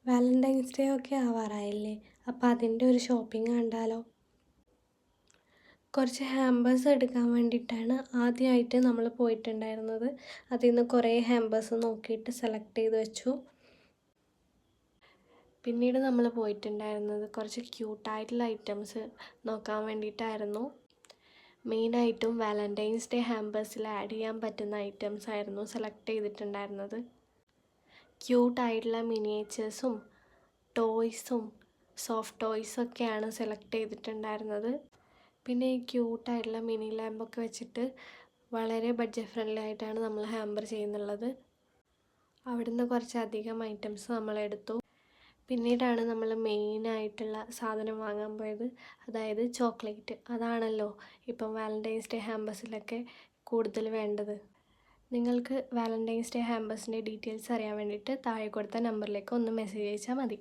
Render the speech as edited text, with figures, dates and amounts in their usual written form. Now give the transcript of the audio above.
Valentine's day ഒക്കെ ആവാറായില്ലേ? അപ്പോൾ അതിൻ്റെ ഒരു ഷോപ്പിംഗ് കണ്ടാലോ? കുറച്ച് ഹാമ്പേഴ്സ് എടുക്കാൻ വേണ്ടിയിട്ടാണ് ആദ്യമായിട്ട് നമ്മൾ പോയിട്ടുണ്ടായിരുന്നത്. അതിൽ നിന്ന് കുറേ ഹാമ്പേഴ്സ് നോക്കിയിട്ട് സെലക്ട് ചെയ്ത് വെച്ചു. പിന്നീട് നമ്മൾ പോയിട്ടുണ്ടായിരുന്നത് കുറച്ച് ക്യൂട്ടായിട്ടുള്ള ഐറ്റംസ് നോക്കാൻ വേണ്ടിയിട്ടായിരുന്നു. മെയിനായിട്ടും വാലന്റൈൻസ് ഡേ ഹാമ്പേഴ്സിൽ ആഡ് ചെയ്യാൻ പറ്റുന്ന ഐറ്റംസ് ആയിരുന്നു സെലക്ട് ചെയ്തിട്ടുണ്ടായിരുന്നത്. ക്യൂട്ടായിട്ടുള്ള മിനിയേച്ചേഴ്സും ടോയ്സും സോഫ്റ്റ് ടോയ്സൊക്കെയാണ് സെലക്ട് ചെയ്തിട്ടുണ്ടായിരുന്നത്. പിന്നെ ഈ ക്യൂട്ടായിട്ടുള്ള മിനി ലാമ്പൊക്കെ വെച്ചിട്ട് വളരെ ബഡ്ജറ്റ് ഫ്രണ്ട്ലി ആയിട്ടാണ് നമ്മൾ ഹാമ്പർ ചെയ്യുന്നുള്ളത്. അവിടുന്ന് കുറച്ചധികം ഐറ്റംസ് നമ്മളെടുത്തു. പിന്നീടാണ് നമ്മൾ മെയിനായിട്ടുള്ള സാധനം വാങ്ങാൻ പോയത്, അതായത് ചോക്ലേറ്റ്. അതാണല്ലോ ഇപ്പം വാലന്റൈൻസ് ഡേ ഹാമ്പേഴ്സിലൊക്കെ കൂടുതൽ വേണ്ടത്. നിങ്ങൾക്ക് വാലന്റൈൻസ് ഡേ ഹാമ്പേഴ്സിൻ്റെ ഡീറ്റെയിൽസ് അറിയാൻ വേണ്ടിയിട്ട് താഴെ കൊടുത്ത നമ്പറിലേക്ക് ഒന്ന് മെസ്സേജ് അയച്ചാൽ മതി.